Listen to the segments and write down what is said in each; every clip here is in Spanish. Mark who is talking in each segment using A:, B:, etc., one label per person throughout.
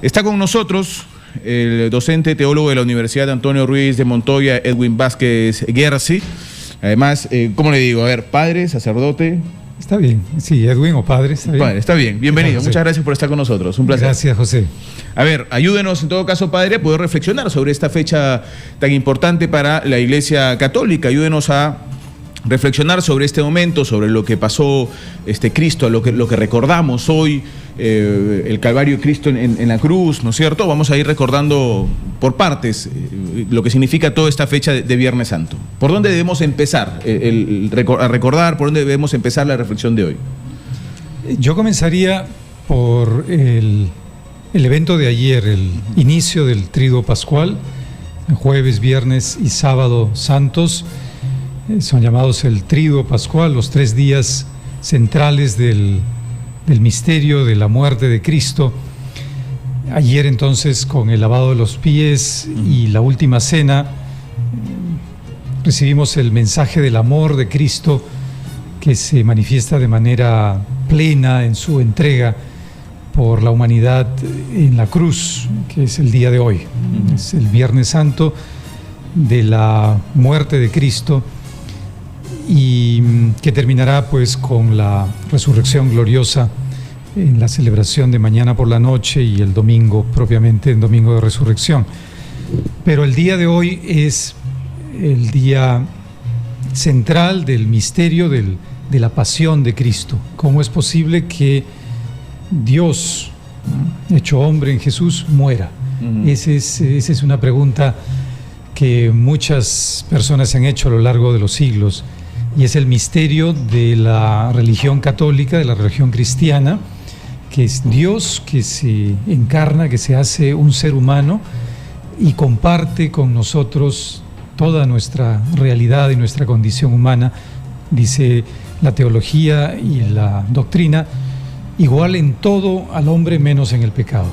A: Está con nosotros el docente teólogo de la Universidad Antonio Ruiz de Montoya, Edwin Vázquez Guerci. Además, ¿cómo le digo? A ver, padre, sacerdote.
B: Está bien, sí, Edwin o padre, está bien.
A: Padre, está bien, bienvenido, muchas gracias por estar con nosotros, un placer.
B: Gracias, José.
A: A ver, ayúdenos en todo caso, padre, a poder reflexionar sobre esta fecha tan importante para la Iglesia Católica. Ayúdenos a reflexionar sobre este momento, sobre lo que pasó Cristo, lo que recordamos hoy, el Calvario de Cristo en la cruz, ¿no es cierto? Vamos a ir recordando por partes lo que significa toda esta fecha de Viernes Santo. ¿Por dónde debemos empezar a recordar? ¿Por dónde debemos empezar la reflexión de hoy?
B: Yo comenzaría por el evento de ayer, el inicio del Tríduo Pascual, jueves, viernes y sábado santos. Son llamados el Tríduo Pascual, los 3 días centrales del misterio de la muerte de Cristo. Ayer entonces, con el lavado de los pies y la última cena, recibimos el mensaje del amor de Cristo que se manifiesta de manera plena en su entrega por la humanidad en la cruz, que es el día de hoy. Es el Viernes Santo de la muerte de Cristo, y que terminará pues con la resurrección gloriosa en la celebración de mañana por la noche y el domingo, propiamente el domingo de resurrección. Pero el día de hoy es el día central del misterio de la pasión de Cristo. ¿Cómo es posible que Dios, hecho hombre en Jesús, muera? Esa es una pregunta que muchas personas se han hecho a lo largo de los siglos. Y es el misterio de la religión católica, de la religión cristiana, que es Dios que se encarna, que se hace un ser humano y comparte con nosotros toda nuestra realidad y nuestra condición humana, dice la teología y la doctrina, igual en todo al hombre menos en el pecado.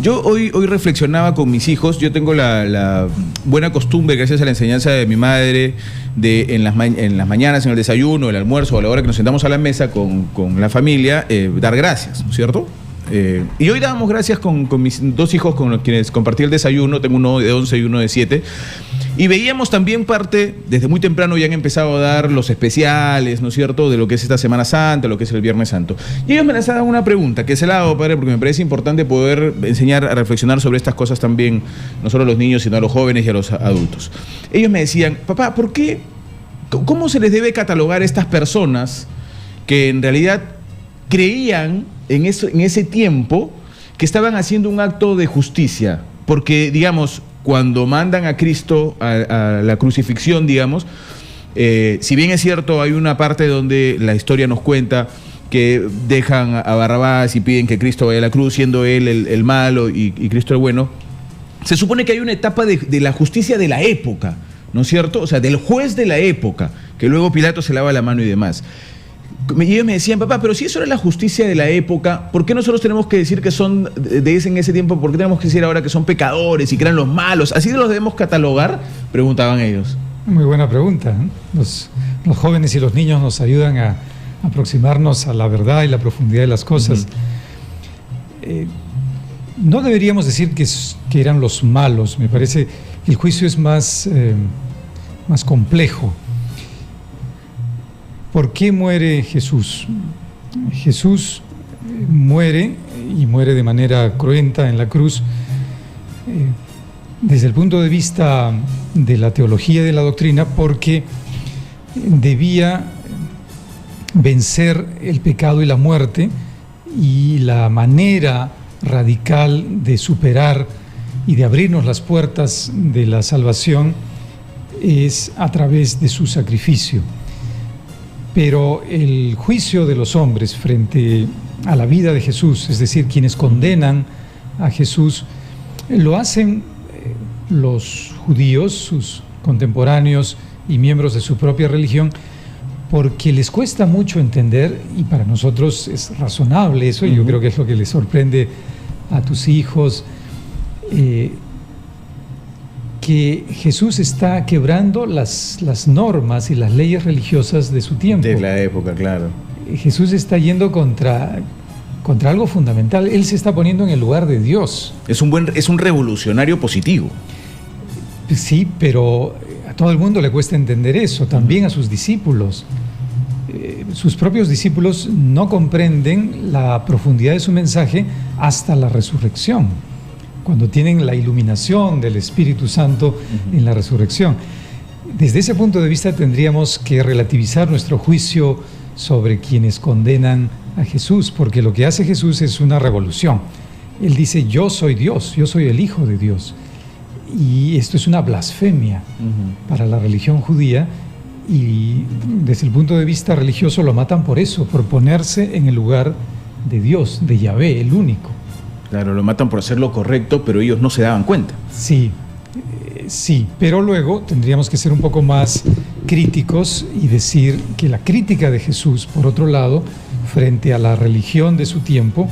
A: Yo hoy reflexionaba con mis hijos. Yo tengo la buena costumbre, gracias a la enseñanza de mi madre, de en las mañanas, en el desayuno, el almuerzo, a la hora que nos sentamos a la mesa con la familia, dar gracias, ¿no es cierto? Y hoy dábamos gracias con mis 2 hijos con los quienes compartí el desayuno. Tengo uno de 11 y uno de 7. Y veíamos también parte, desde muy temprano ya han empezado a dar los especiales, ¿no es cierto?, de lo que es esta Semana Santa, lo que es el Viernes Santo. Y ellos me lanzaban una pregunta, que se la hago, padre, porque me parece importante poder enseñar a reflexionar sobre estas cosas también, no solo a los niños, sino a los jóvenes y a los adultos. Ellos me decían, papá, ¿por qué? ¿Cómo se les debe catalogar a estas personas que en realidad creían en ese tiempo que estaban haciendo un acto de justicia? Porque, digamos, cuando mandan a Cristo a la crucifixión, digamos, si bien es cierto, hay una parte donde la historia nos cuenta que dejan a Barrabás y piden que Cristo vaya a la cruz, siendo él el malo y Cristo el bueno, se supone que hay una etapa de la justicia de la época, ¿no es cierto? O sea, del juez de la época, que luego Pilato se lava la mano y demás. Y ellos me decían, papá, pero si eso era la justicia de la época, ¿por qué nosotros tenemos que decir que son en ese tiempo? ¿Por qué tenemos que decir ahora que son pecadores y que eran los malos? ¿Así los debemos catalogar? Preguntaban ellos.
B: Muy buena pregunta, ¿eh? Los jóvenes y los niños nos ayudan a aproximarnos a la verdad y la profundidad de las cosas. No deberíamos decir que eran los malos. Me parece que el juicio es más complejo. ¿Por qué muere Jesús? Jesús muere, y muere de manera cruenta en la cruz, desde el punto de vista de la teología y de la doctrina, porque debía vencer el pecado y la muerte, y la manera radical de superar y de abrirnos las puertas de la salvación es a través de su sacrificio. Pero el juicio de los hombres frente a la vida de Jesús, es decir, quienes condenan a Jesús, lo hacen los judíos, sus contemporáneos y miembros de su propia religión, porque les cuesta mucho entender, y para nosotros es razonable eso, y yo creo que es lo que les sorprende a tus hijos, que Jesús está quebrando las normas y las leyes religiosas de su tiempo.
A: De la época, claro.
B: Jesús está yendo contra contra algo fundamental. Él se está poniendo en el lugar de Dios.
A: Es un revolucionario positivo.
B: Sí, pero a todo el mundo le cuesta entender eso, también a sus discípulos. Sus propios discípulos no comprenden la profundidad de su mensaje hasta la resurrección, cuando tienen la iluminación del Espíritu Santo en la resurrección. Desde ese punto de vista tendríamos que relativizar nuestro juicio sobre quienes condenan a Jesús, porque lo que hace Jesús es una revolución. Él dice: yo soy Dios, yo soy el Hijo de Dios. Y esto es una blasfemia para la religión judía, y desde el punto de vista religioso lo matan por eso, por ponerse en el lugar de Dios, de Yahvé, el único.
A: Claro, lo matan por hacer lo correcto, pero ellos no se daban cuenta.
B: Sí, pero luego tendríamos que ser un poco más críticos y decir que la crítica de Jesús, por otro lado, frente a la religión de su tiempo,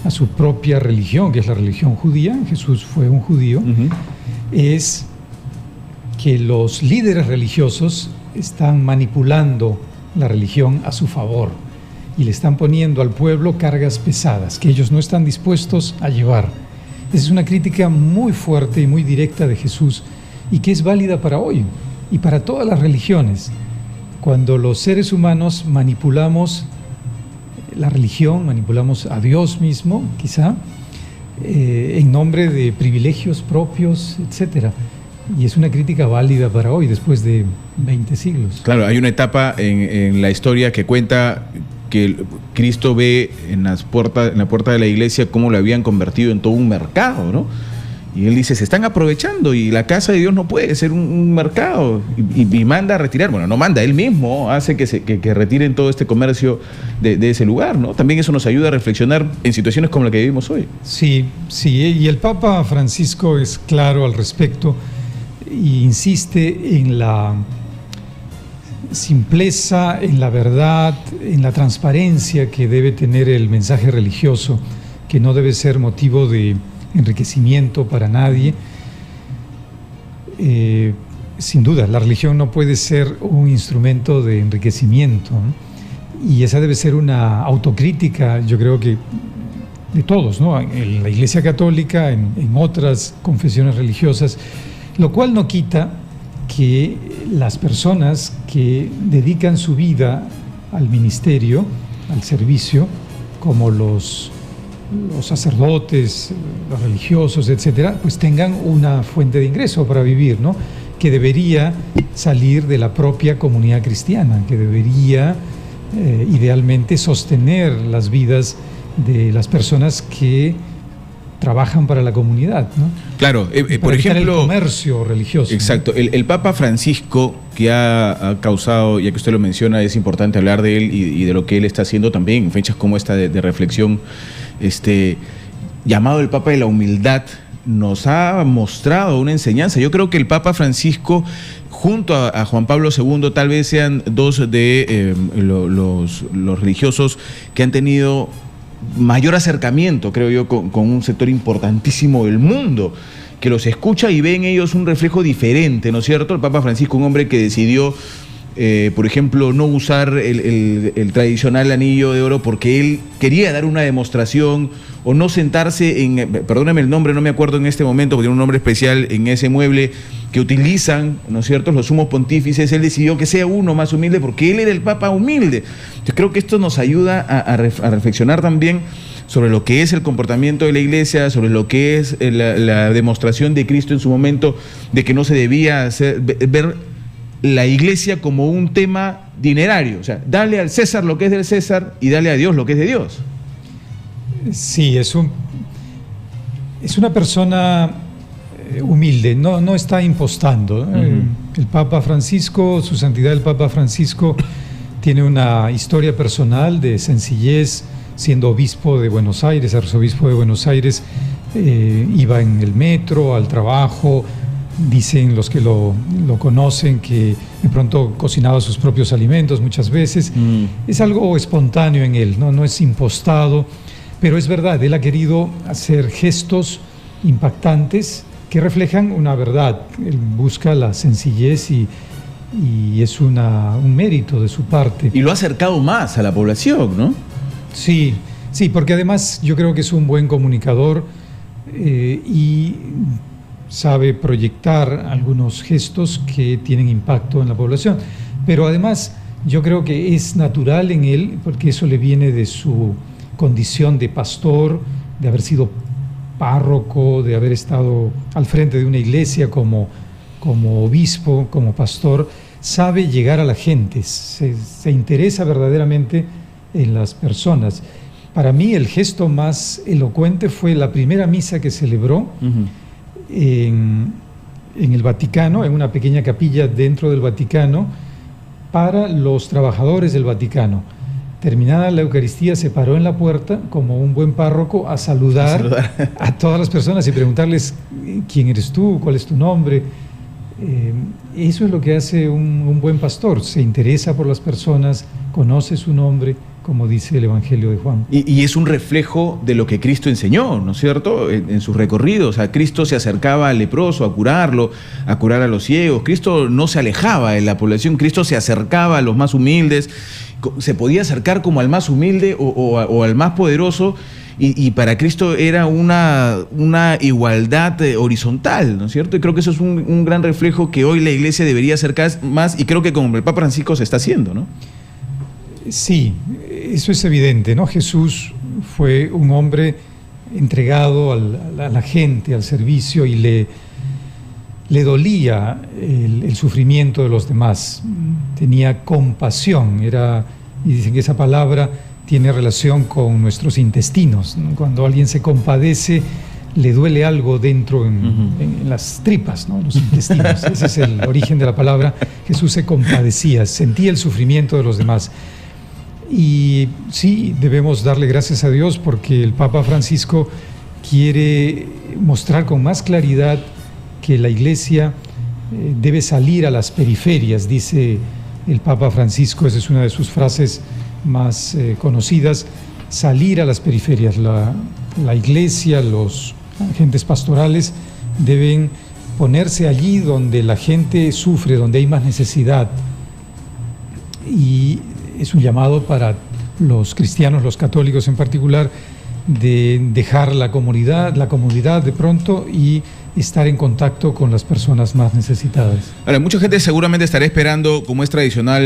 B: a su propia religión, que es la religión judía, Jesús fue un judío, es que los líderes religiosos están manipulando la religión a su favor y le están poniendo al pueblo cargas pesadas que ellos no están dispuestos a llevar. Esa es una crítica muy fuerte y muy directa de Jesús, y que es válida para hoy y para todas las religiones. Cuando los seres humanos manipulamos la religión, manipulamos a Dios mismo, quizá, en nombre de privilegios propios, etcétera. Y es una crítica válida para hoy, después de 20 siglos.
A: Claro, hay una etapa en la historia que cuenta que Cristo ve en la puerta de la iglesia cómo lo habían convertido en todo un mercado, ¿no? Y él dice: se están aprovechando y la casa de Dios no puede ser un mercado. Y manda a retirar, bueno, no manda, él mismo hace que retiren todo este comercio de ese lugar, ¿no? También eso nos ayuda a reflexionar en situaciones como la que vivimos hoy.
B: Sí, y el Papa Francisco es claro al respecto e insiste en la simpleza, en la verdad, en la transparencia que debe tener el mensaje religioso, que no debe ser motivo de enriquecimiento para nadie. Sin duda, la religión no puede ser un instrumento de enriquecimiento, ¿no? Y esa debe ser una autocrítica, yo creo que de todos, ¿no? En la Iglesia Católica, en otras confesiones religiosas, lo cual no quita que las personas que dedican su vida al ministerio, al servicio, como los sacerdotes, los religiosos, etcétera, pues tengan una fuente de ingreso para vivir, ¿no? Que debería salir de la propia comunidad cristiana, que debería idealmente sostener las vidas de las personas que trabajan para la comunidad, ¿no?
A: Claro, por ejemplo,
B: el comercio religioso.
A: Exacto, ¿no? El Papa Francisco, que ha causado, ya que usted lo menciona, es importante hablar de él y de lo que él está haciendo también en fechas como esta de reflexión, llamado el Papa de la Humildad, nos ha mostrado una enseñanza. Yo creo que el Papa Francisco, junto a Juan Pablo II, tal vez sean dos de los religiosos que han tenido mayor acercamiento, creo yo, con un sector importantísimo del mundo, que los escucha y ve en ellos un reflejo diferente, ¿no es cierto? El Papa Francisco, un hombre que decidió, por ejemplo, no usar el tradicional anillo de oro porque él quería dar una demostración, o no sentarse perdóname el nombre, no me acuerdo en este momento, porque tiene un nombre especial en ese mueble que utilizan, ¿no es cierto?, los sumos pontífices. Él decidió que sea uno más humilde porque él era el Papa humilde. Yo creo que esto nos ayuda a reflexionar también sobre lo que es el comportamiento de la Iglesia, sobre lo que es la demostración de Cristo en su momento, de que no se debía ver la Iglesia como un tema dinerario. O sea, dale al César lo que es del César y dale a Dios lo que es de Dios.
B: Sí, es una persona humilde, no está impostando. El Papa Francisco, su santidad el Papa Francisco, tiene una historia personal de sencillez. Siendo obispo de Buenos Aires, arzobispo de Buenos Aires, iba en el metro al trabajo. Dicen los que lo conocen que de pronto cocinaba sus propios alimentos muchas veces. Es algo espontáneo en él, no es impostado, pero es verdad, él ha querido hacer gestos impactantes que reflejan una verdad. Él busca la sencillez y es un mérito de su parte.
A: Y lo ha acercado más a la población, ¿no?
B: Sí, Sí, porque además yo creo que es un buen comunicador y sabe proyectar algunos gestos que tienen impacto en la población. Pero además yo creo que es natural en él, porque eso le viene de su condición de pastor, de haber sido párroco, de haber estado al frente de una iglesia como obispo, como pastor. Sabe llegar a la gente, se interesa verdaderamente en las personas. Para mí el gesto más elocuente fue la primera misa que celebró en el Vaticano, en una pequeña capilla dentro del Vaticano, para los trabajadores del Vaticano. Terminada la Eucaristía, se paró en la puerta como un buen párroco a saludar a todas las personas y preguntarles quién eres tú, cuál es tu nombre. Eso es lo que hace un buen pastor, se interesa por las personas, conoce su nombre, como dice el Evangelio de Juan.
A: Y es un reflejo de lo que Cristo enseñó, ¿no es cierto? En sus recorridos, Cristo se acercaba al leproso a curarlo, a curar a los ciegos. Cristo no se alejaba de la población, Cristo se acercaba a los más humildes, se podía acercar como al más humilde o al más poderoso, y para Cristo era una igualdad horizontal, ¿no es cierto? Y creo que eso es un gran reflejo que hoy la Iglesia debería acercar más, y creo que con el Papa Francisco se está haciendo, ¿no?
B: Sí, eso es evidente, ¿no? Jesús fue un hombre entregado a la gente, al servicio, y le dolía el sufrimiento de los demás. Tenía compasión, y dicen que esa palabra tiene relación con nuestros intestinos, ¿no? Cuando alguien se compadece, le duele algo dentro en las tripas, ¿no? En los intestinos. Ese es el origen de la palabra. Jesús se compadecía, sentía el sufrimiento de los demás. Y sí, debemos darle gracias a Dios porque el Papa Francisco quiere mostrar con más claridad que la Iglesia debe salir a las periferias, dice el Papa Francisco. Esa es una de sus frases más conocidas: salir a las periferias. La Iglesia, los agentes pastorales deben ponerse allí donde la gente sufre, donde hay más necesidad. Y es un llamado para los cristianos, los católicos en particular, de dejar la comodidad de pronto y estar en contacto con las personas más necesitadas.
A: Ahora, mucha gente seguramente estará esperando, como es tradicional,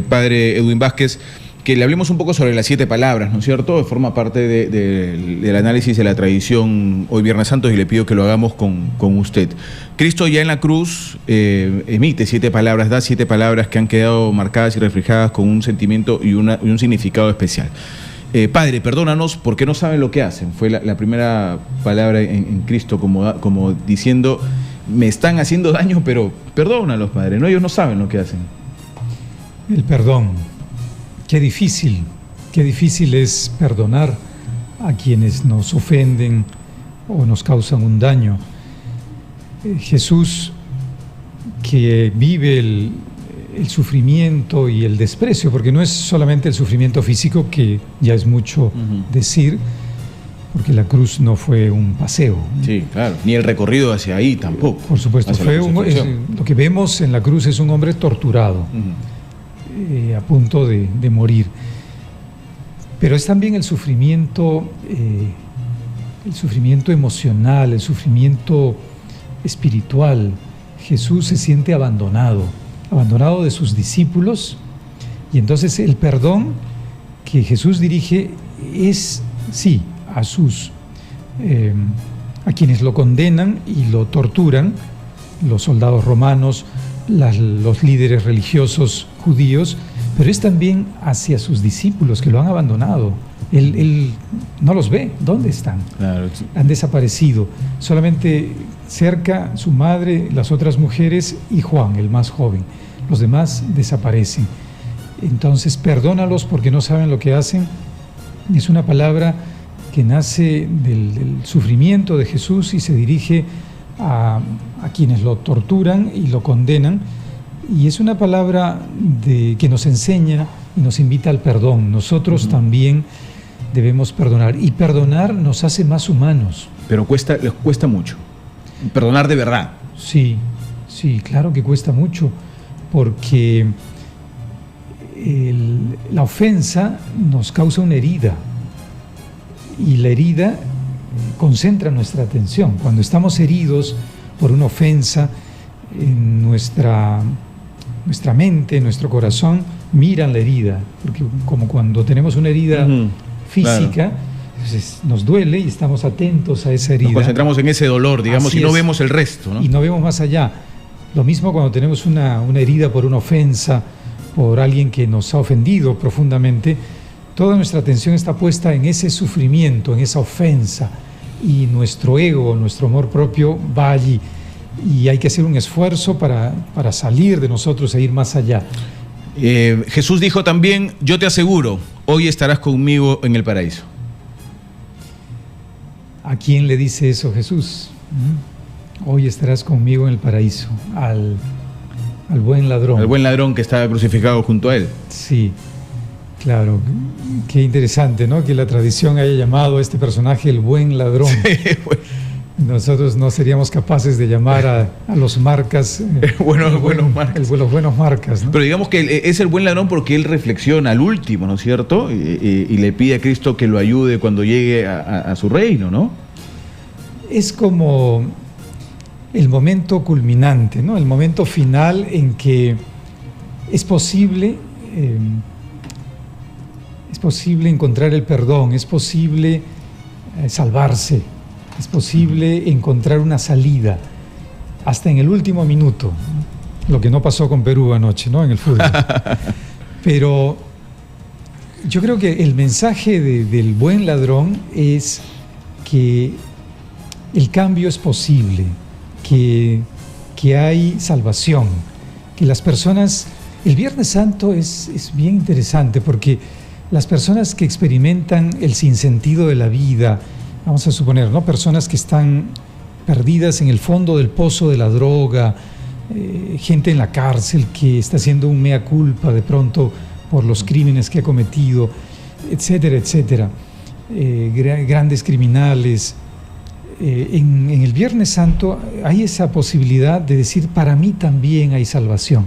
A: padre Edwin Vázquez, que le hablemos un poco sobre las 7 palabras, ¿no es cierto? Forma parte del análisis de la tradición hoy Viernes Santo, y le pido que lo hagamos con usted. Cristo ya en la cruz emite 7 palabras, da 7 palabras que han quedado marcadas y reflejadas con un sentimiento y un significado especial. Padre, perdónanos porque no saben lo que hacen. Fue la primera palabra en Cristo, como diciendo, me están haciendo daño, pero perdónalos, Padre, ¿no? Ellos no saben lo que hacen.
B: El perdón. Qué difícil es perdonar a quienes nos ofenden o nos causan un daño. Jesús, que vive el sufrimiento y el desprecio, porque no es solamente el sufrimiento físico, que ya es mucho decir, porque la cruz no fue un paseo.
A: Sí, claro, ni el recorrido hacia ahí tampoco.
B: Por supuesto, lo que vemos en la cruz es un hombre torturado. A punto de morir. Pero es también el sufrimiento emocional, el sufrimiento espiritual. Jesús se siente abandonado de sus discípulos, y entonces el perdón que Jesús dirige es, sí, a quienes lo condenan y lo torturan, los soldados romanos, los líderes religiosos judíos, pero es también hacia sus discípulos que lo han abandonado. Él no los ve. ¿Dónde están? Claro. Han desaparecido. Solamente cerca su madre, las otras mujeres y Juan, el más joven. Los demás desaparecen. Entonces, perdónalos porque no saben lo que hacen. Es una palabra que nace del sufrimiento de Jesús y se dirige a quienes lo torturan y lo condenan, y es una palabra que nos enseña y nos invita al perdón. Nosotros también debemos perdonar, y perdonar nos hace más humanos.
A: Pero les cuesta mucho perdonar de verdad.
B: Sí, claro que cuesta mucho, porque la ofensa nos causa una herida, y la herida concentra nuestra atención. Cuando estamos heridos por una ofensa, en nuestra mente, nuestro corazón miran la herida, porque como cuando tenemos una herida física, claro, entonces nos duele y estamos atentos a esa herida.
A: Nos concentramos en ese dolor, digamos, y no vemos el resto, ¿no?
B: Y no vemos más allá. Lo mismo cuando tenemos una herida por una ofensa, por alguien que nos ha ofendido profundamente, toda nuestra atención está puesta en ese sufrimiento, en esa ofensa, y nuestro ego, nuestro amor propio va allí. Y hay que hacer un esfuerzo para salir de nosotros e ir más allá.
A: Jesús dijo también: yo te aseguro, hoy estarás conmigo en el paraíso.
B: ¿A quién le dice eso Jesús? Hoy estarás conmigo en el paraíso. Al buen ladrón.
A: Al buen ladrón que estaba crucificado junto a él.
B: Sí, claro. Qué interesante, ¿no? Que la tradición haya llamado a este personaje el buen ladrón. Sí, bueno. Nosotros no seríamos capaces de llamar a los marcas
A: los buenos marcas,
B: ¿no?
A: Pero digamos que es el buen ladrón porque él reflexiona al último, ¿no es cierto? Y le pide a Cristo que lo ayude cuando llegue a su reino, ¿no?
B: Es como el momento culminante, ¿no? El momento final en que es posible encontrar el perdón, es posible salvarse. Es posible encontrar una salida hasta en el último minuto, lo que no pasó con Perú anoche, ¿no? En el fútbol. Pero yo creo que el mensaje del buen ladrón es que el cambio es posible, que hay salvación, que las personas... El Viernes Santo es bien interesante porque las personas que experimentan el sinsentido de la vida, vamos a suponer, ¿no? Personas que están perdidas en el fondo del pozo de la droga, gente en la cárcel que está haciendo un mea culpa de pronto por los crímenes que ha cometido, etcétera, etcétera. Grandes criminales. En el Viernes Santo hay esa posibilidad de decir: para mí también hay salvación,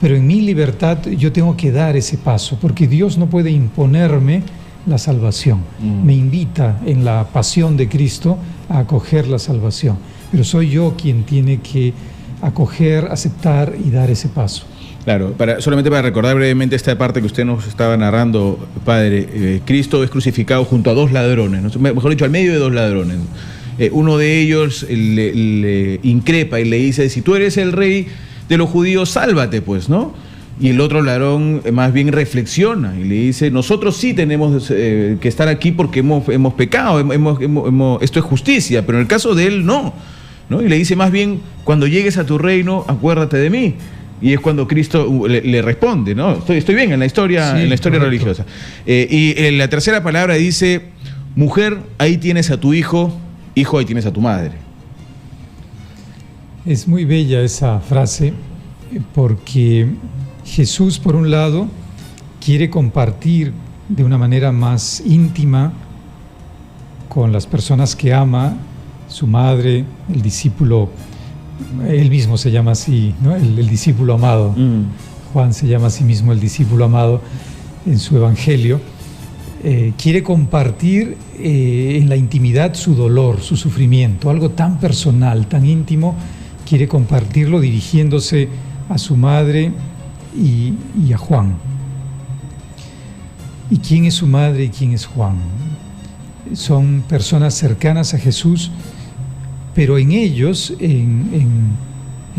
B: pero en mi libertad yo tengo que dar ese paso, porque Dios no puede imponerme la salvación. Me invita en la pasión de Cristo a acoger la salvación, pero soy yo quien tiene que acoger, aceptar y dar ese paso.
A: Claro, solamente para recordar brevemente esta parte que usted nos estaba narrando, padre, Cristo es crucificado junto a dos ladrones, ¿no? Mejor dicho, al medio de dos ladrones. Uno de ellos le increpa y le dice: si tú eres el rey de los judíos, sálvate pues, ¿no? Y el otro ladrón más bien reflexiona y le dice: nosotros sí tenemos que estar aquí porque hemos pecado, esto es justicia, pero en el caso de él no. Y le dice más bien: cuando llegues a tu reino, acuérdate de mí. Y es cuando Cristo le responde, ¿no? Estoy bien en la historia, sí, en la historia religiosa. Y en la tercera palabra dice: mujer, ahí tienes a tu hijo, hijo, ahí tienes a tu madre.
B: Es muy bella esa frase porque Jesús, por un lado, quiere compartir de una manera más íntima con las personas que ama, su madre, el discípulo, él mismo se llama así, ¿no? El discípulo amado. Juan se llama a sí mismo el discípulo amado en su evangelio. Quiere compartir en la intimidad su dolor, su sufrimiento, algo tan personal, tan íntimo. Quiere compartirlo dirigiéndose a su madre y a Juan. ¿Y quién es su madre y quién es Juan? Son personas cercanas a Jesús, pero en ellos, en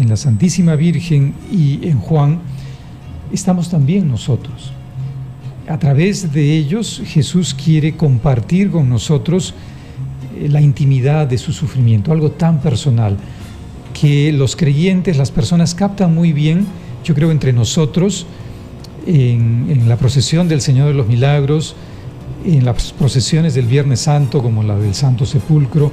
B: la Santísima Virgen y en Juan, estamos también nosotros. A través de ellos, Jesús quiere compartir con nosotros la intimidad de su sufrimiento, algo tan personal que los creyentes, las personas captan muy bien, yo creo, entre nosotros, en la procesión del Señor de los Milagros, en las procesiones del Viernes Santo, como la del Santo Sepulcro.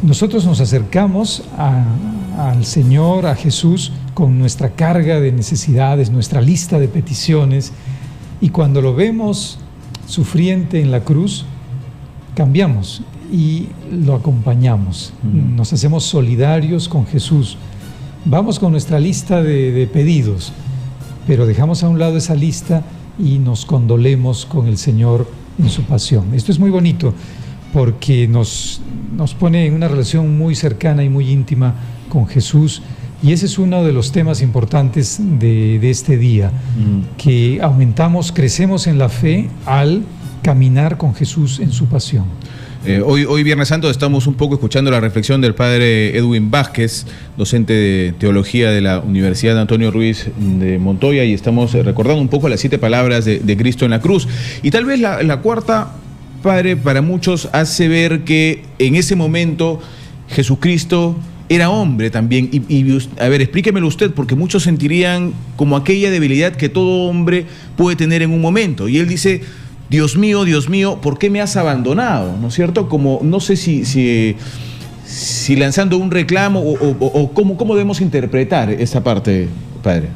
B: Nosotros nos acercamos al Señor, a Jesús, con nuestra carga de necesidades, nuestra lista de peticiones, y cuando lo vemos sufriente en la cruz, cambiamos y lo acompañamos. Nos hacemos solidarios con Jesús. Vamos con nuestra lista de pedidos, pero dejamos a un lado esa lista y nos condolemos con el Señor en su pasión. Esto es muy bonito porque nos pone en una relación muy cercana y muy íntima con Jesús, y ese es uno de los temas importantes de este día, que crecemos en la fe al caminar con Jesús en su pasión.
A: Hoy Viernes Santo estamos un poco escuchando la reflexión del padre Edwin Vázquez, docente de teología de la Universidad de Antonio Ruiz de Montoya, y estamos recordando un poco las 7 palabras de Cristo en la cruz. Y tal vez la cuarta, padre, para muchos hace ver que en ese momento Jesucristo era hombre también. Y a ver, explíquemelo usted, porque muchos sentirían como aquella debilidad que todo hombre puede tener en un momento. Y él dice: Dios mío, ¿por qué me has abandonado? ¿No es cierto? Como, no sé si lanzando un reclamo o cómo debemos interpretar esa parte, padre.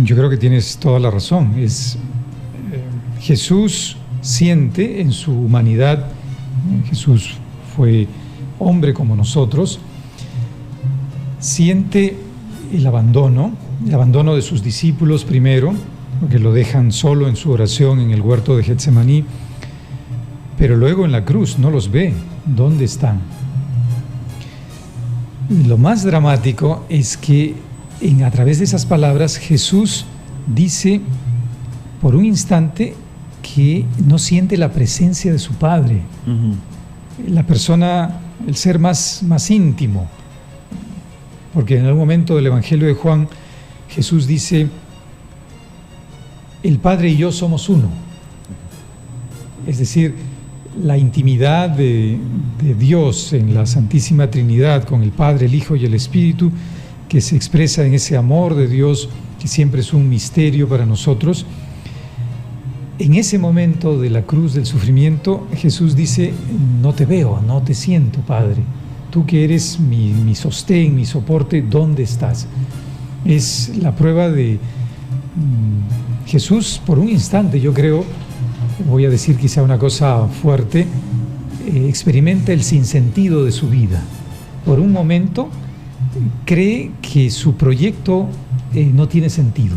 B: Yo creo que tienes toda la razón. Jesús siente en su humanidad, Jesús fue hombre como nosotros, siente el abandono de sus discípulos primero, porque lo dejan solo en su oración en el huerto de Getsemaní, pero luego en la cruz no los ve. ¿Dónde están? Y lo más dramático es que a través de esas palabras Jesús dice por un instante que no siente la presencia de su Padre, la persona, el ser más íntimo, porque en algún momento del Evangelio de Juan Jesús dice: el Padre y yo somos uno. Es decir, la intimidad de Dios en la Santísima Trinidad con el Padre, el Hijo y el Espíritu, que se expresa en ese amor de Dios que siempre es un misterio para nosotros. En ese momento de la cruz, del sufrimiento, Jesús dice: no te veo, no te siento, Padre. Tú que eres mi sostén, mi soporte, ¿dónde estás? Es la prueba de Jesús. Por un instante, yo creo, voy a decir quizá una cosa fuerte, experimenta el sinsentido de su vida. Por un momento cree que su proyecto no tiene sentido.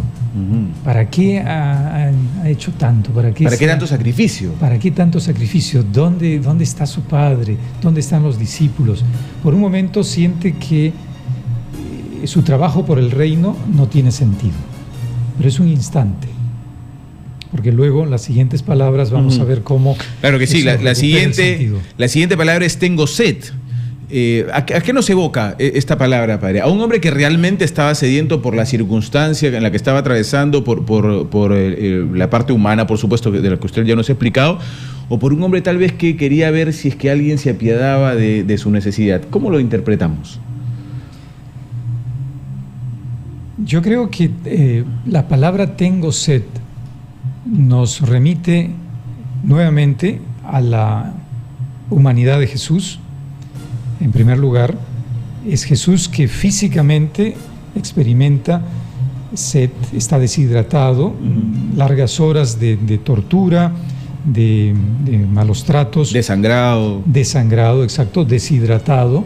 B: ¿Para qué ha hecho tanto? ¿Para qué
A: tanto sacrificio?
B: ¿Para qué tanto sacrificio? ¿Dónde está su Padre? ¿Dónde están los discípulos? Por un momento siente que su trabajo por el reino no tiene sentido. Pero es un instante. Porque luego en las siguientes palabras vamos a ver cómo...
A: Claro que sí, la siguiente palabra es tengo sed. ¿A qué nos evoca esta palabra, padre? ¿A un hombre que realmente estaba sediento por la circunstancia en la que estaba atravesando, por la parte humana, por supuesto, de la que usted ya nos ha explicado, o por un hombre tal vez que quería ver si es que alguien se apiadaba de su necesidad? ¿Cómo lo interpretamos?
B: Yo creo que la palabra tengo sed nos remite nuevamente a la humanidad de Jesús. En primer lugar, es Jesús que físicamente experimenta sed, está deshidratado, largas horas de tortura, de malos tratos. Desangrado, exacto, deshidratado.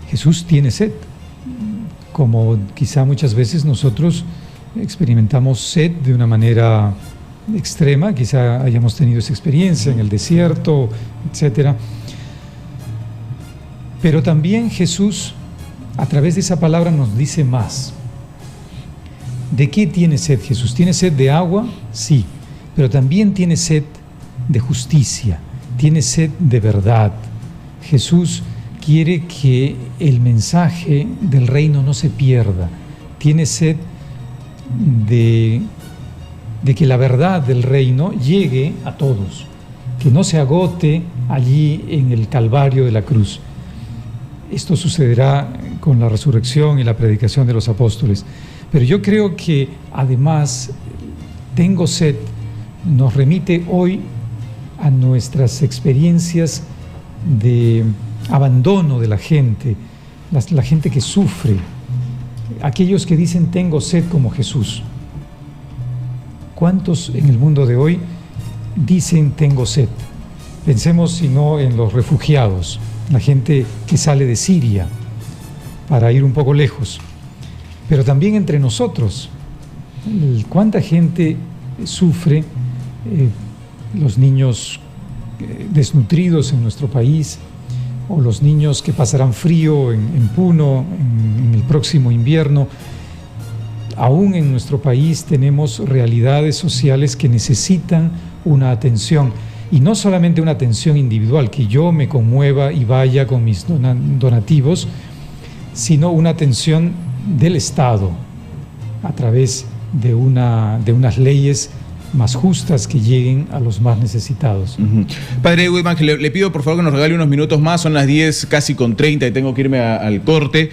B: Jesús tiene sed, como quizá muchas veces nosotros experimentamos sed de una manera extrema, quizá hayamos tenido esa experiencia en el desierto, etcétera. Pero también Jesús, a través de esa palabra, nos dice más. ¿De qué tiene sed Jesús? ¿Tiene sed de agua? Sí, pero también tiene sed de justicia, tiene sed de verdad. Jesús quiere que el mensaje del reino no se pierda, tiene sed de que la verdad del reino llegue a todos, que no se agote allí en el Calvario de la cruz. Esto sucederá con la resurrección y la predicación de los apóstoles. Pero yo creo que además tengo sed nos remite hoy a nuestras experiencias de abandono de la gente que sufre, aquellos que dicen tengo sed como Jesús. ¿Cuántos en el mundo de hoy dicen tengo sed? Pensemos si no en los refugiados, la gente que sale de Siria para ir un poco lejos, pero también entre nosotros. ¿Cuánta gente sufre, los niños desnutridos en nuestro país, o los niños que pasarán frío en Puno en el próximo invierno. Aún en nuestro país tenemos realidades sociales que necesitan una atención, y no solamente una atención individual, que yo me conmueva y vaya con mis donativos, sino una atención del Estado a través de unas leyes más justas que lleguen a los más necesitados.
A: Padre Whitman, le pido por favor que nos regale unos minutos más, son las 10 casi con 30 y tengo que irme al corte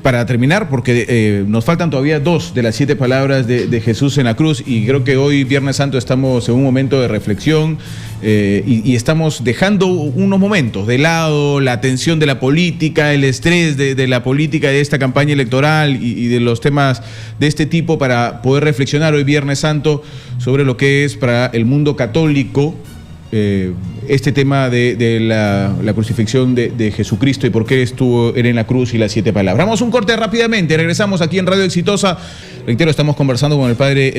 A: para terminar, porque nos faltan todavía 2 de las 7 palabras de Jesús en la cruz, y creo que hoy, Viernes Santo, estamos en un momento de reflexión y estamos dejando unos momentos de lado la tensión de la política, el estrés de la política de esta campaña electoral y de los temas de este tipo, para poder reflexionar hoy, Viernes Santo, sobre lo que es para el mundo católico este tema de la crucifixión de Jesucristo y por qué estuvo él en la cruz y las 7 palabras. Vamos a un corte rápidamente, regresamos aquí en Radio Exitosa. Reitero, estamos conversando con el padre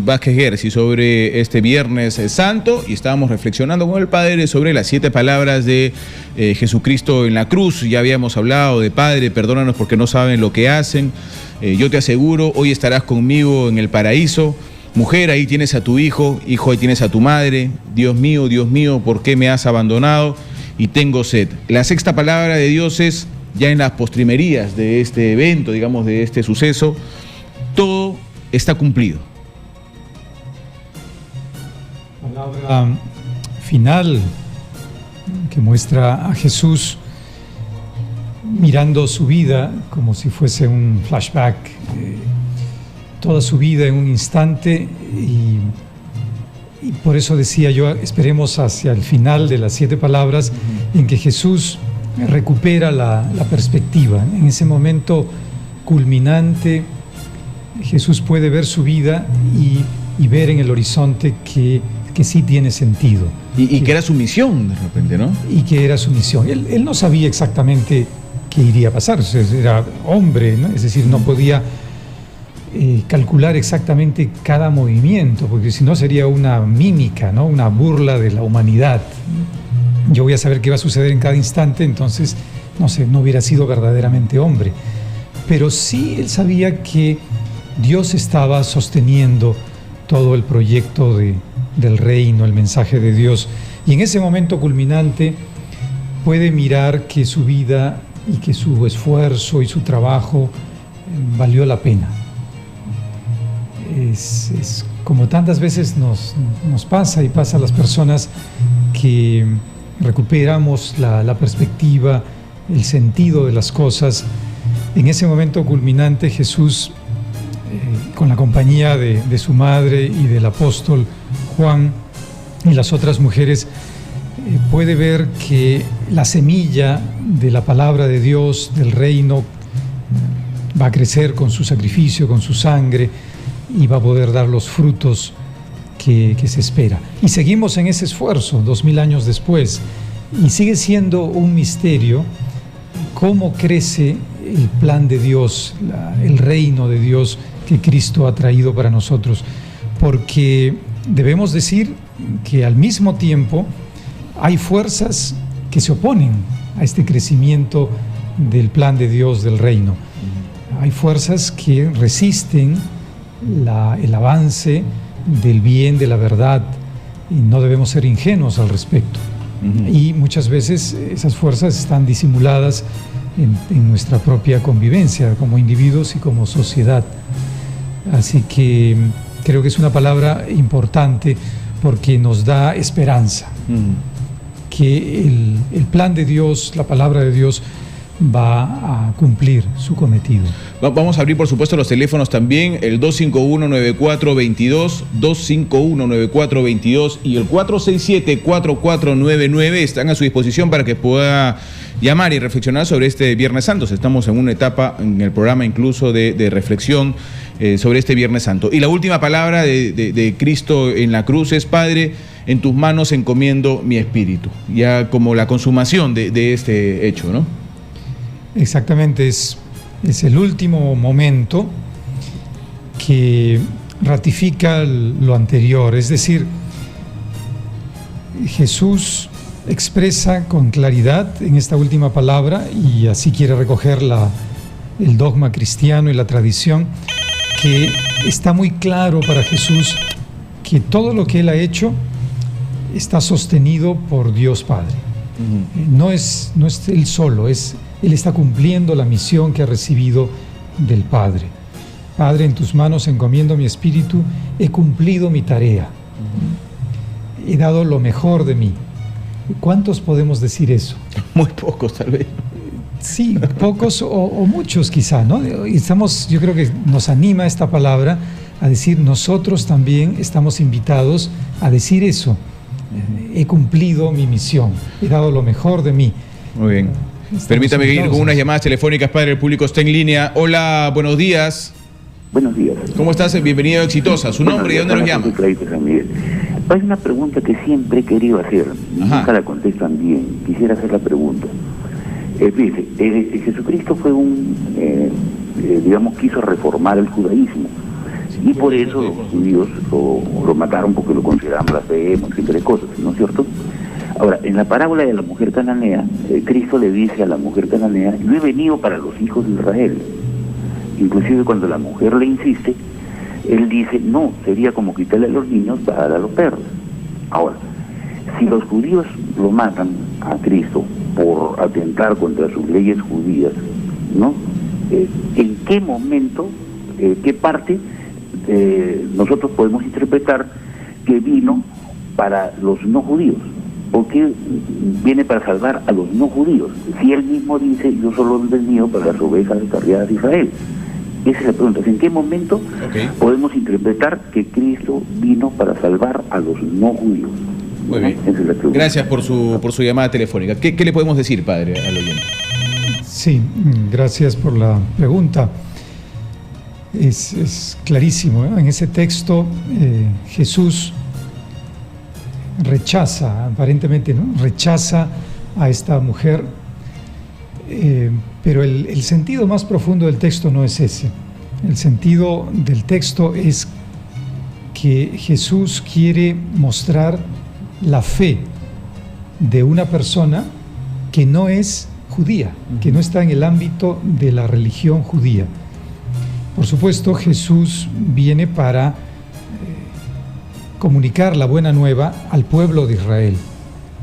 A: Vázquez Gersi sobre este Viernes Santo, y estábamos reflexionando con el padre sobre las 7 palabras de Jesucristo en la cruz. Ya habíamos hablado de: Padre, perdónanos porque no saben lo que hacen. Yo te aseguro, hoy estarás conmigo en el paraíso. Mujer, ahí tienes a tu hijo. Hijo, ahí tienes a tu madre. Dios mío, ¿por qué me has abandonado? Y tengo sed. La 6ª palabra de Dios es, ya en las postrimerías de este evento, digamos, de este suceso: todo está cumplido.
B: Palabra final que muestra a Jesús mirando su vida como si fuese un flashback, toda su vida en un instante, y por eso decía yo, esperemos hacia el final de las 7 palabras en que Jesús recupera la perspectiva. En ese momento culminante, Jesús puede ver su vida y ver en el horizonte que sí tiene sentido.
A: Y que era su misión, de repente, ¿no?
B: Y que era su misión. Él no sabía exactamente qué iría a pasar, era hombre, ¿no? Es decir, no podía calcular exactamente cada movimiento, porque si no sería una mímica, ¿no? Una burla de la humanidad. Yo voy a saber qué va a suceder en cada instante, entonces, no sé, no hubiera sido verdaderamente hombre. Pero sí él sabía que Dios estaba sosteniendo todo el proyecto del reino, el mensaje de Dios. Y en ese momento culminante puede mirar que su vida y que su esfuerzo y su trabajo valió la pena. Es como tantas veces nos pasa y pasa a las personas que recuperamos la perspectiva, el sentido de las cosas. En ese momento culminante, Jesús, con la compañía de su madre y del apóstol Juan y las otras mujeres, puede ver que la semilla de la palabra de Dios, del reino, va a crecer con su sacrificio, con su sangre, y va a poder dar los frutos que se espera. Y seguimos en ese esfuerzo 2000 años después, y sigue siendo un misterio cómo crece el plan de Dios, el reino de Dios que Cristo ha traído para nosotros, porque debemos decir que al mismo tiempo hay fuerzas que se oponen a este crecimiento del plan de Dios del reino. Hay fuerzas que resisten el avance del bien, de la verdad, y no debemos ser ingenuos al respecto. Y muchas veces esas fuerzas están disimuladas en nuestra propia convivencia como individuos y como sociedad. Así que creo que es una palabra importante porque nos da esperanza, que el plan de Dios, la palabra de Dios, va a cumplir su cometido.
A: Vamos a abrir, por supuesto, los teléfonos también, el 251-9422, 251-9422 y el 467-4499 están a su disposición para que pueda llamar y reflexionar sobre este Viernes Santo. Estamos en una etapa en el programa incluso de reflexión sobre este Viernes Santo. Y la última palabra de Cristo en la cruz es: Padre, en tus manos encomiendo mi espíritu. Ya como la consumación de este hecho, ¿no?
B: Exactamente, es el último momento que ratifica lo anterior, es decir, Jesús expresa con claridad en esta última palabra, y así quiere recoger el dogma cristiano y la tradición, que está muy claro para Jesús que todo lo que Él ha hecho está sostenido por Dios Padre. No es Él solo, Él está cumpliendo la misión que ha recibido del Padre. Padre, en tus manos encomiendo mi espíritu, he cumplido mi tarea. He dado lo mejor de mí. ¿Cuántos podemos decir eso?
A: Muy pocos, tal vez.
B: Sí, pocos o muchos quizá, ¿no? Y yo creo que nos anima esta palabra a decir, nosotros también estamos invitados a decir eso. He cumplido mi misión, he dado lo mejor de mí.
A: Muy bien. Permítame ir con unas llamadas telefónicas, padre. El público está en línea. Hola, buenos días.
C: Buenos días.
A: ¿Cómo estás? Bienvenido a Exitosa. ¿Su nombre y dónde nos llama?
C: Hay una pregunta que siempre he querido hacer. Nunca la contestan bien. Quisiera hacer la pregunta. Fíjese, Jesucristo fue quiso reformar el judaísmo. Y por eso los judíos lo mataron porque lo consideraban blasfemo, etcétera, cosas, ¿no es cierto? Ahora, en la parábola de la mujer cananea, Cristo le dice a la mujer cananea, yo he venido para los hijos de Israel. Inclusive cuando la mujer le insiste, él dice, no, sería como quitarle a los niños para dar a los perros. Ahora, si los judíos lo matan a Cristo por atentar contra sus leyes judías, ¿no? ¿En qué momento, qué parte nosotros podemos interpretar que vino para los no judíos? ¿Por qué viene para salvar a los no judíos? Si él mismo dice, yo solo he venido para las ovejas descarriadas de Israel. Esa es la pregunta. ¿En qué momento podemos interpretar que Cristo vino para salvar a los no judíos?
A: Muy bien. Esa es la pregunta. Gracias por su llamada telefónica. ¿Qué le podemos decir, padre, al oyente?
B: Sí, gracias por la pregunta. Es clarísimo, ¿eh? En ese texto Jesús rechaza, aparentemente, ¿no? Rechaza a esta mujer, pero el sentido más profundo del texto no es ese. El sentido del texto es que Jesús quiere mostrar la fe de una persona que no es judía, que no está en el ámbito de la religión judía. Por supuesto, Jesús viene para comunicar la buena nueva al pueblo de Israel,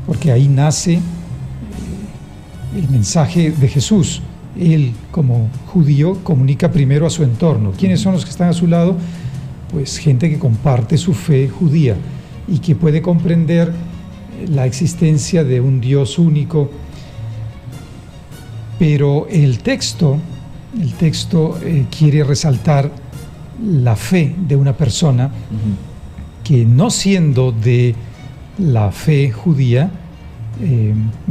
B: porque ahí nace el mensaje de Jesús. Él, como judío, comunica primero a su entorno. ¿Quiénes son los que están a su lado? Pues gente que comparte su fe judía y que puede comprender la existencia de un Dios único. Pero el texto quiere resaltar la fe de una persona que, no siendo de la fe judía,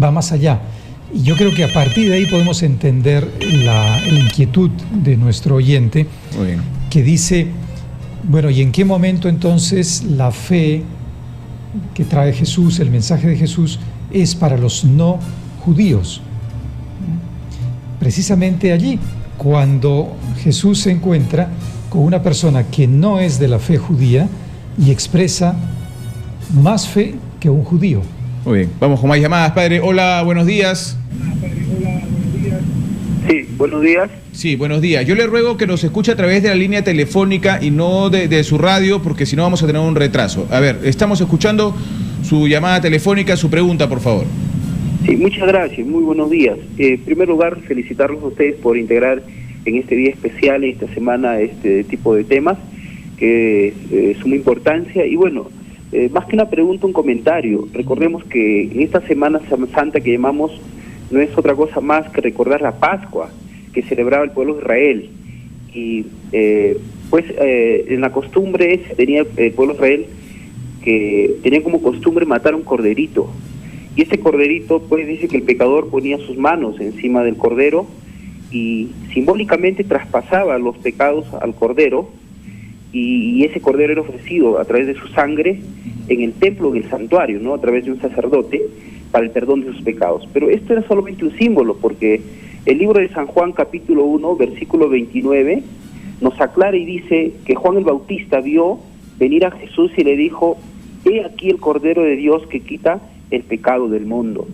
B: va más allá. Y yo creo que a partir de ahí podemos entender la inquietud de nuestro oyente, que dice, bueno, ¿y en qué momento entonces la fe que trae Jesús, el mensaje de Jesús, es para los no judíos? Precisamente allí, cuando Jesús se encuentra con una persona que no es de la fe judía y expresa más fe que un judío.
A: Muy bien, vamos con más llamadas, padre. Hola, buenos días.
C: Sí, buenos días.
A: Sí, buenos días. Yo le ruego que nos escuche a través de la línea telefónica y no de su radio, porque si no vamos a tener un retraso. A ver, estamos escuchando su llamada telefónica, su pregunta, por favor.
D: Sí, muchas gracias, muy buenos días. En primer lugar, felicitarlos a ustedes por integrar en este día especial, en esta semana, este tipo de temas, que es suma importancia. Y bueno, más que una pregunta, un comentario. Recordemos que en esta Semana Santa que llamamos, no es otra cosa más que recordar la Pascua que celebraba el pueblo de Israel. Y en la costumbre tenía el pueblo de Israel que tenía como costumbre matar un corderito. Y ese corderito, pues dice que el pecador ponía sus manos encima del cordero y simbólicamente traspasaba los pecados al cordero, y ese cordero era ofrecido a través de su sangre en el templo, en el santuario, ¿no? A través de un sacerdote, para el perdón de sus pecados. Pero esto era solamente un símbolo, porque el libro de San Juan, capítulo 1, versículo 29, nos aclara y dice que Juan el Bautista vio venir a Jesús y le dijo: he aquí el Cordero de Dios que quita el pecado del mundo.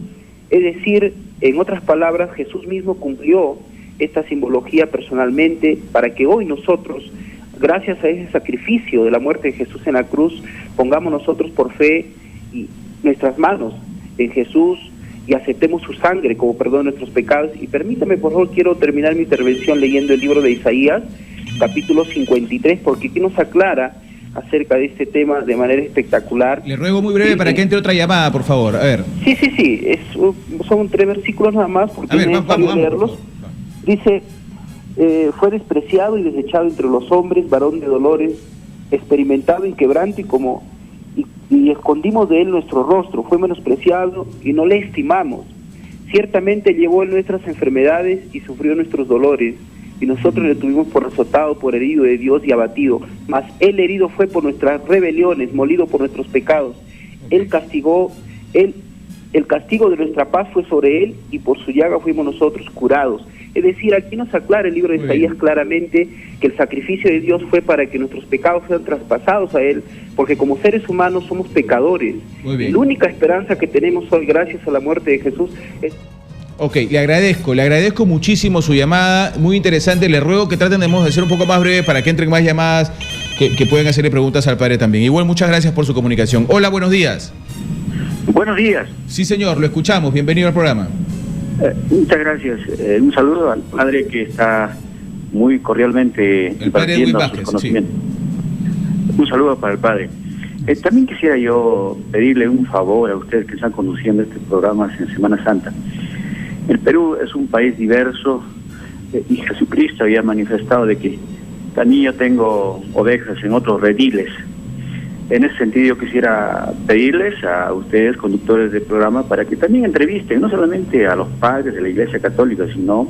D: Es decir, en otras palabras, Jesús mismo cumplió esta simbología personalmente para que hoy nosotros, gracias a ese sacrificio de la muerte de Jesús en la cruz, pongamos nosotros por fe y nuestras manos en Jesús y aceptemos su sangre como perdón de nuestros pecados. Y permítame, por favor, quiero terminar mi intervención leyendo el libro de Isaías, capítulo 53, porque aquí nos aclara acerca de este tema de manera espectacular.
A: Le ruego muy breve para que entre otra llamada, por favor. A ver.
D: Sí, son 3 versículos nada más, porque
A: vamos,
D: leerlos. Dice: fue despreciado y desechado entre los hombres, varón de dolores, experimentado en quebranto y escondimos de él nuestro rostro. Fue menospreciado y no le estimamos. Ciertamente llevó en nuestras enfermedades y sufrió nuestros dolores, y nosotros le tuvimos por azotado, por herido de Dios y abatido. Mas él herido fue por nuestras rebeliones, molido por nuestros pecados. El castigo de nuestra paz fue sobre él, y por su llaga fuimos nosotros curados. Es decir, aquí nos aclara el libro de Isaías claramente que el sacrificio de Dios fue para que nuestros pecados sean traspasados a él, porque como seres humanos somos pecadores. Y la única esperanza que tenemos hoy, gracias a la muerte de Jesús, es...
A: Ok, le agradezco muchísimo su llamada, muy interesante. Le ruego que traten de ser un poco más breve para que entren más llamadas que pueden hacerle preguntas al padre también. Igual, muchas gracias por su comunicación. Hola, buenos días.
E: Buenos días.
A: Sí, señor, lo escuchamos. Bienvenido al programa.
E: Muchas gracias. Un saludo al padre que está muy cordialmente impartiendo sus conocimientos. Sí. Un saludo para el padre. También quisiera yo pedirle un favor a ustedes que están conduciendo este programa en Semana Santa. El Perú es un país diverso y Jesucristo había manifestado de que también yo tengo ovejas en otros rediles. En ese sentido yo quisiera pedirles a ustedes, conductores del programa, para que también entrevisten, no solamente a los padres de la Iglesia Católica, sino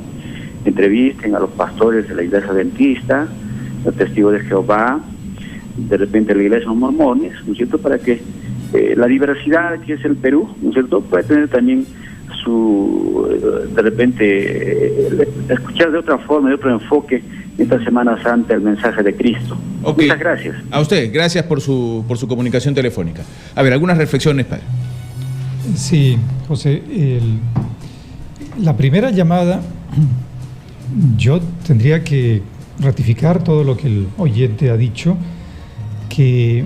E: entrevisten a los pastores de la Iglesia Adventista, los testigos de Jehová, de repente la Iglesia de los Mormones, ¿no es cierto?, para que la diversidad que es el Perú, ¿no es cierto?, pueda tener también de repente escuchar de otra forma, de otro enfoque esta Semana Santa el mensaje de Cristo.
A: Okay.
E: Muchas gracias.
A: A usted, gracias por su comunicación telefónica. A ver, algunas reflexiones, padre.
B: Sí, José, la primera llamada, yo tendría que ratificar todo lo que el oyente ha dicho, que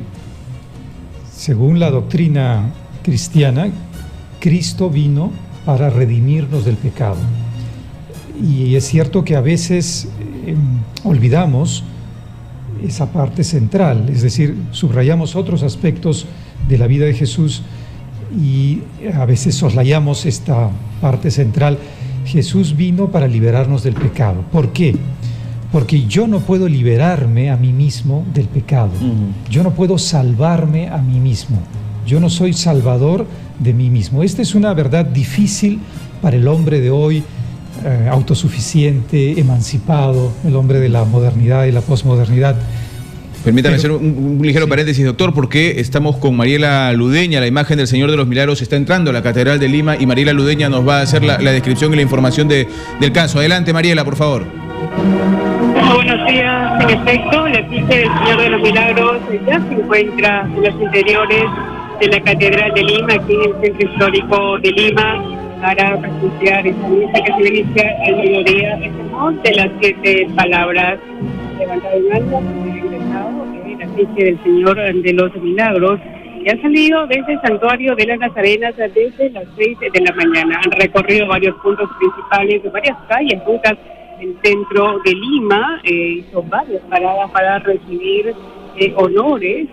B: según la doctrina cristiana, Cristo vino para redimirnos del pecado. Y es cierto que a veces olvidamos esa parte central, es decir, subrayamos otros aspectos de la vida de Jesús y a veces soslayamos esta parte central. Jesús vino para liberarnos del pecado. ¿Por qué? Porque yo no puedo liberarme a mí mismo del pecado. Yo no puedo salvarme a mí mismo. Yo no soy salvador de mí mismo. Esta es una verdad difícil para el hombre de hoy, autosuficiente, emancipado, el hombre de la modernidad y la posmodernidad.
A: Permítame hacer un ligero paréntesis, doctor, porque estamos con Mariela Ludeña. La imagen del Señor de los Milagros está entrando a la Catedral de Lima y Mariela Ludeña nos va a hacer la descripción y la información del caso. Adelante, Mariela, por favor.
F: Buenos días. En efecto, la efigie del Señor de los Milagros ya se encuentra en los interiores de la Catedral de Lima, aquí en el centro histórico de Lima, para presenciar esta misa que se inicia al mediodía, el sermón de las 7 palabras. Levantado en alto, ingresado en la efigie del Señor de los Milagros, y ha salido desde el santuario de las Nazarenas desde las 6 de la mañana. Han recorrido varios puntos principales de varias calles, rutas del centro de Lima, hizo varias paradas para recibir honores,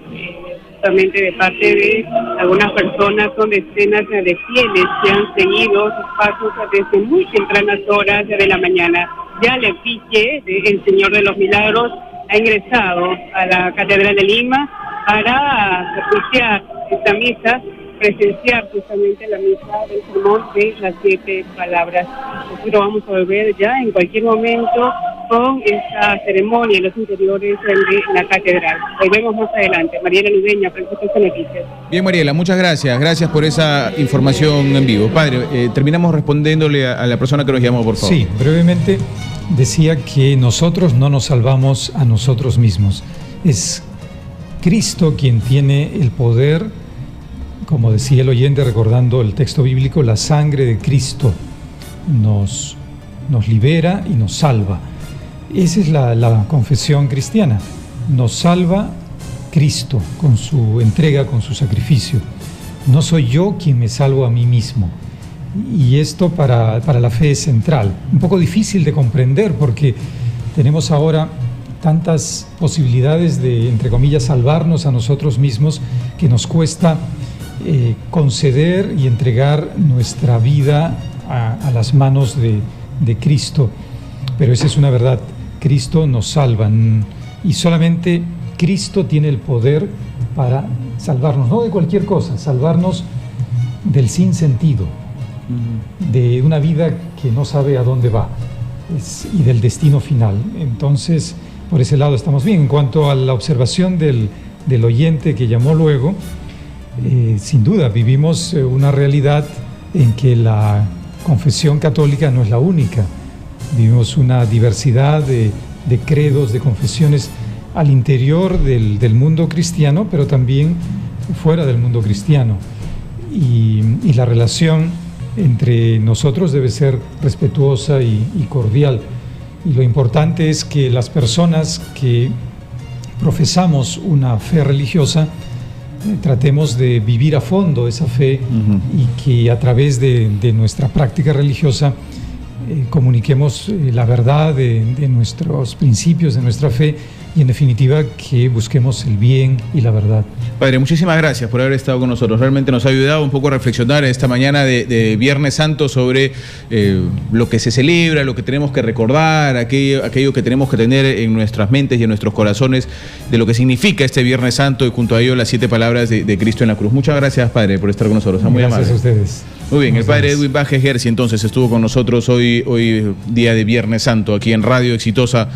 F: justamente de parte de algunas personas. Son decenas de fieles que han seguido sus pasos desde muy tempranas horas de la mañana. Ya la efigie del Señor de los Milagros ha ingresado a la Catedral de Lima para oficiar esta misa, presenciar justamente la misa del sermón de las 7 palabras. Nosotros vamos a volver ya en cualquier momento con esta ceremonia en los interiores de la catedral. Volvemos más adelante. Mariela Ludeña, Francisco Noticias.
A: Bien, Mariela, muchas gracias. Gracias por esa información en vivo. Padre, terminamos respondiéndole a la persona que nos llamó, por favor.
B: Sí, brevemente decía que nosotros no nos salvamos a nosotros mismos. Es Cristo quien tiene el poder, como decía el oyente recordando el texto bíblico, la sangre de Cristo nos libera y nos salva. Esa es la confesión cristiana. Nos salva Cristo con su entrega, con su sacrificio. No soy yo quien me salvo a mí mismo. Y esto para la fe es central. Un poco difícil de comprender porque tenemos ahora tantas posibilidades de, entre comillas, salvarnos a nosotros mismos que nos cuesta conceder y entregar nuestra vida a las manos de Cristo. Pero esa es una verdad. Cristo nos salva y solamente Cristo tiene el poder para salvarnos, no de cualquier cosa, salvarnos del sinsentido, de una vida que no sabe a dónde va y del destino final. Entonces, por ese lado estamos bien. En cuanto a la observación del oyente que llamó luego, sin duda vivimos una realidad en que la confesión católica no es la única. Vivimos una diversidad de credos, de confesiones al interior del mundo cristiano, pero también fuera del mundo cristiano. Y la relación entre nosotros debe ser respetuosa y cordial. Y lo importante es que las personas que profesamos una fe religiosa tratemos de vivir a fondo esa fe y que a través de nuestra práctica religiosa comuniquemos la verdad de nuestros principios, de nuestra fe y en definitiva que busquemos el bien y la verdad.
A: Padre, muchísimas gracias por haber estado con nosotros. Realmente nos ha ayudado un poco a reflexionar esta mañana de Viernes Santo sobre lo que se celebra, lo que tenemos que recordar, aquello que tenemos que tener en nuestras mentes y en nuestros corazones de lo que significa este Viernes Santo y junto a ello las 7 palabras de Cristo en la cruz. Muchas gracias, Padre, por estar con nosotros. Muy amable.
B: Gracias a ustedes.
A: Muy bien, el Padre Edwin Bajes Gersi entonces estuvo con nosotros hoy día de Viernes Santo aquí en Radio Exitosa.